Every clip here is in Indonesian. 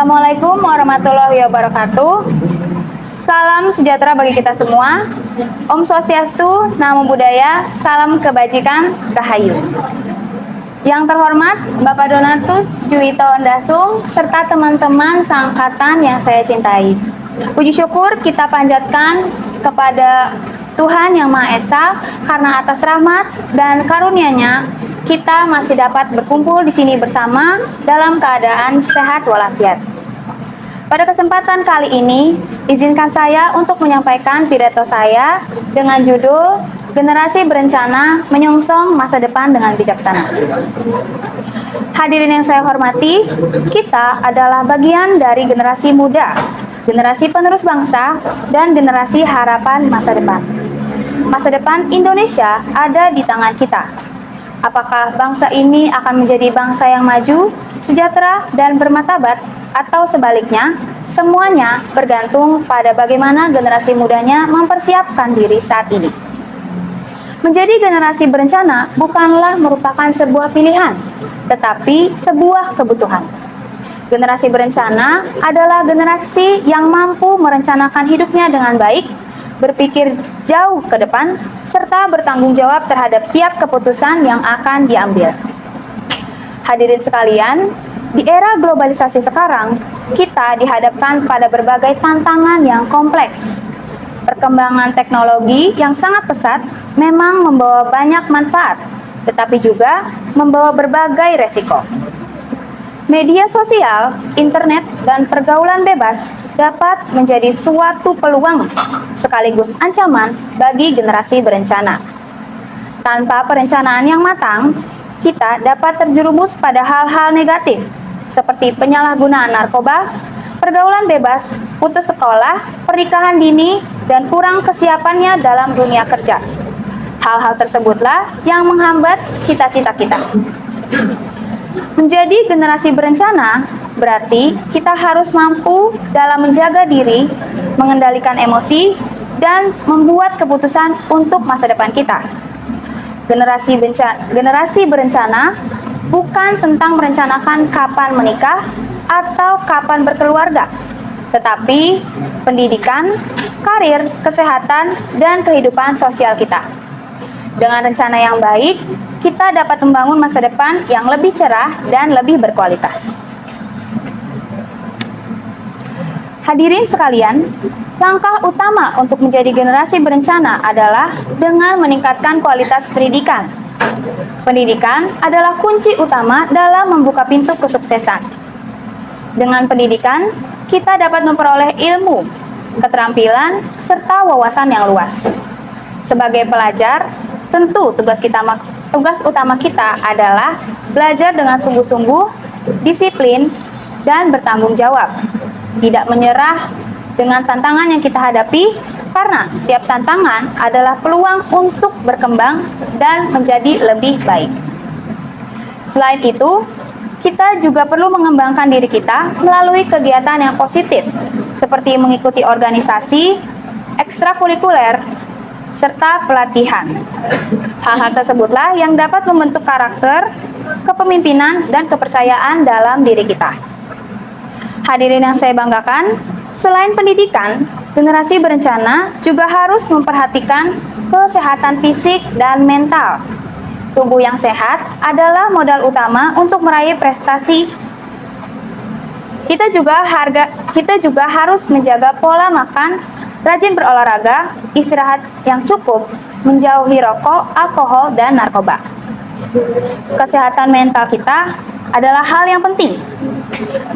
Assalamualaikum warahmatullahi wabarakatuh. Salam sejahtera bagi kita semua. Om Swastiastu, Namo Buddhaya, salam kebajikan, rahayu. Yang terhormat Bapak Donatus Juwito Ondasung serta teman-teman seangkatan yang saya cintai. Puji syukur kita panjatkan kepada Tuhan Yang Maha Esa karena atas rahmat dan karunia-Nya kita masih dapat berkumpul di sini bersama dalam keadaan sehat walafiat. Pada kesempatan kali ini, izinkan saya untuk menyampaikan pidato saya dengan judul Generasi Berencana Menyongsong Masa Depan dengan Bijaksana. Hadirin yang saya hormati, kita adalah bagian dari generasi muda, generasi penerus bangsa, dan generasi harapan masa depan. Masa depan Indonesia ada di tangan kita. Apakah bangsa ini akan menjadi bangsa yang maju, sejahtera, dan bermartabat, atau sebaliknya, semuanya bergantung pada bagaimana generasi mudanya mempersiapkan diri saat ini. Menjadi generasi berencana bukanlah merupakan sebuah pilihan, tetapi sebuah kebutuhan. Generasi berencana adalah generasi yang mampu merencanakan hidupnya dengan baik, berpikir jauh ke depan, serta bertanggung jawab terhadap tiap keputusan yang akan diambil. Hadirin sekalian, di era globalisasi sekarang, kita dihadapkan pada berbagai tantangan yang kompleks. Perkembangan teknologi yang sangat pesat memang membawa banyak manfaat, tetapi juga membawa berbagai resiko. Media sosial, internet, dan pergaulan bebas dapat menjadi suatu peluang sekaligus ancaman bagi generasi berencana. Tanpa perencanaan yang matang, kita dapat terjerumus pada hal-hal negatif seperti penyalahgunaan narkoba, pergaulan bebas, putus sekolah, pernikahan dini, dan kurang kesiapannya dalam dunia kerja. Hal-hal tersebutlah yang menghambat cita-cita kita. Menjadi generasi berencana berarti kita harus mampu dalam menjaga diri, mengendalikan emosi, dan membuat keputusan untuk masa depan kita. Generasi berencana bukan tentang merencanakan kapan menikah atau kapan berkeluarga, tetapi pendidikan, karir, kesehatan, dan kehidupan sosial kita. Dengan rencana yang baik, kita dapat membangun masa depan yang lebih cerah dan lebih berkualitas. Hadirin sekalian, langkah utama untuk menjadi generasi berencana adalah dengan meningkatkan kualitas pendidikan. Pendidikan adalah kunci utama dalam membuka pintu kesuksesan. Dengan pendidikan, kita dapat memperoleh ilmu, keterampilan, serta wawasan yang luas. Sebagai pelajar, tentu tugas utama kita adalah belajar dengan sungguh-sungguh, disiplin, dan bertanggung jawab. Tidak menyerah dengan tantangan yang kita hadapi, karena tiap tantangan adalah peluang untuk berkembang dan menjadi lebih baik. Selain itu, kita juga perlu mengembangkan diri kita melalui kegiatan yang positif, seperti mengikuti organisasi, ekstrakurikuler, serta pelatihan. Hal-hal tersebutlah yang dapat membentuk karakter, kepemimpinan, dan kepercayaan dalam diri kita. Hadirin yang saya banggakan, selain pendidikan, generasi berencana juga harus memperhatikan kesehatan fisik dan mental. Tubuh yang sehat adalah modal utama untuk meraih prestasi. Kita juga harus menjaga pola makan, rajin berolahraga, istirahat yang cukup, menjauhi rokok, alkohol, dan narkoba. Kesehatan mental kita adalah hal yang penting.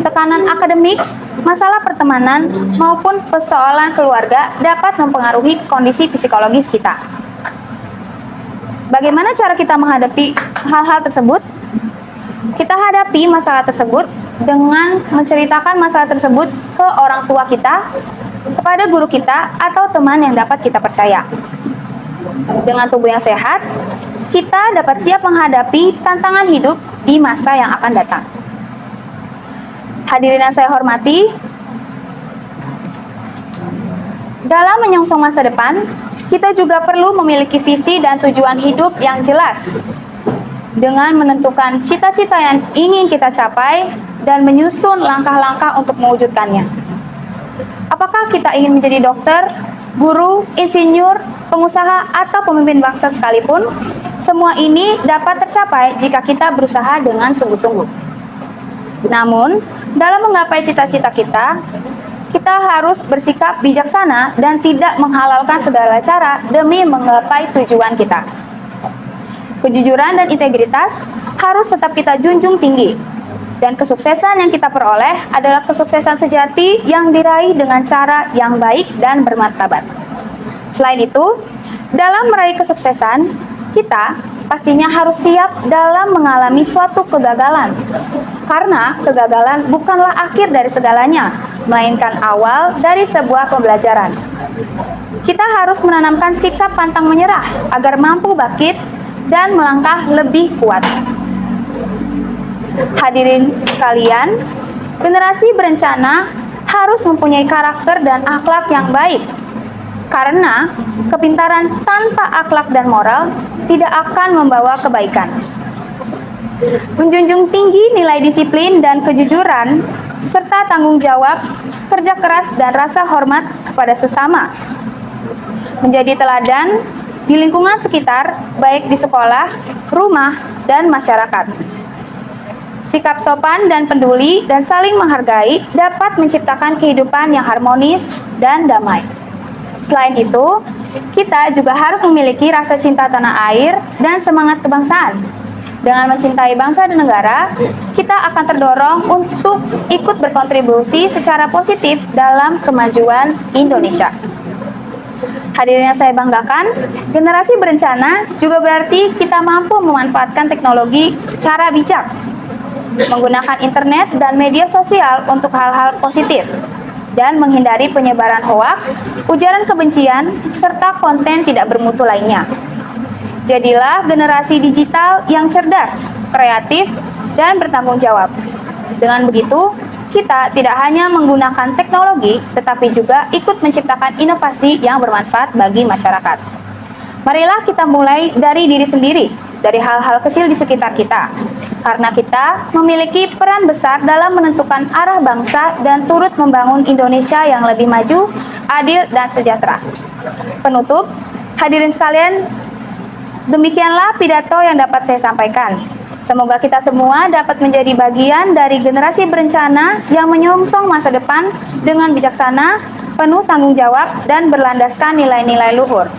Tekanan akademik, masalah pertemanan, maupun persoalan keluarga dapat mempengaruhi kondisi psikologis kita. Bagaimana cara kita menghadapi hal-hal tersebut? Kita hadapi masalah tersebut dengan menceritakan masalah tersebut ke orang tua kita, kepada guru kita, atau teman yang dapat kita percaya. Dengan tubuh yang sehat, kita dapat siap menghadapi tantangan hidup di masa yang akan datang. Hadirin yang saya hormati, dalam menyongsong masa depan, kita juga perlu memiliki visi dan tujuan hidup yang jelas. dengan menentukan cita-cita yang ingin kita capai dan menyusun langkah-langkah untuk mewujudkannya. Apakah kita ingin menjadi dokter, guru, insinyur, pengusaha, atau pemimpin bangsa sekalipun, semua ini dapat tercapai jika kita berusaha dengan sungguh-sungguh. Namun, dalam menggapai cita-cita kita harus bersikap bijaksana dan tidak menghalalkan segala cara demi menggapai tujuan kita. Kejujuran dan integritas harus tetap kita junjung tinggi, dan kesuksesan yang kita peroleh adalah kesuksesan sejati yang diraih dengan cara yang baik dan bermartabat. Selain itu, dalam meraih kesuksesan, kita pastinya harus siap dalam mengalami suatu kegagalan. Karena kegagalan bukanlah akhir dari segalanya, melainkan awal dari sebuah pembelajaran. Kita harus menanamkan sikap pantang menyerah agar mampu bangkit dan melangkah lebih kuat. Hadirin sekalian, generasi berencana harus mempunyai karakter dan akhlak yang baik. Karena kepintaran tanpa akhlak dan moral tidak akan membawa kebaikan. Menjunjung tinggi nilai disiplin dan kejujuran, serta tanggung jawab, kerja keras, dan rasa hormat kepada sesama. Menjadi teladan di lingkungan sekitar, baik di sekolah, rumah, dan masyarakat. Sikap sopan dan peduli dan saling menghargai dapat menciptakan kehidupan yang harmonis dan damai. Selain itu, kita juga harus memiliki rasa cinta tanah air dan semangat kebangsaan. Dengan mencintai bangsa dan negara, kita akan terdorong untuk ikut berkontribusi secara positif dalam kemajuan Indonesia. Hadirin yang saya banggakan, generasi berencana juga berarti kita mampu memanfaatkan teknologi secara bijak, menggunakan internet dan media sosial untuk hal-hal positif, dan menghindari penyebaran hoaks, ujaran kebencian, serta konten tidak bermutu lainnya. Jadilah generasi digital yang cerdas, kreatif, dan bertanggung jawab. Dengan begitu, kita tidak hanya menggunakan teknologi, tetapi juga ikut menciptakan inovasi yang bermanfaat bagi masyarakat. Marilah kita mulai dari diri sendiri, dari hal-hal kecil di sekitar kita, karena kita memiliki peran besar dalam menentukan arah bangsa dan turut membangun Indonesia yang lebih maju, adil, dan sejahtera. Penutup, hadirin sekalian, demikianlah pidato yang dapat saya sampaikan. Semoga kita semua dapat menjadi bagian dari generasi berencana yang menyongsong masa depan dengan bijaksana, penuh tanggung jawab, dan berlandaskan nilai-nilai luhur.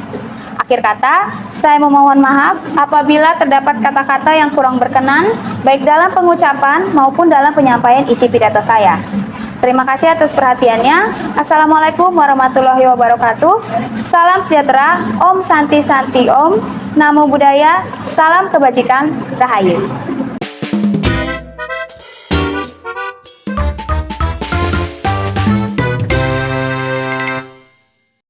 Akhir kata, saya memohon maaf apabila terdapat kata-kata yang kurang berkenan, baik dalam pengucapan maupun dalam penyampaian isi pidato saya. Terima kasih atas perhatiannya. Assalamualaikum warahmatullahi wabarakatuh. Salam sejahtera, Om Santi Santi Om. Namo Buddhaya, salam kebajikan, Rahayu.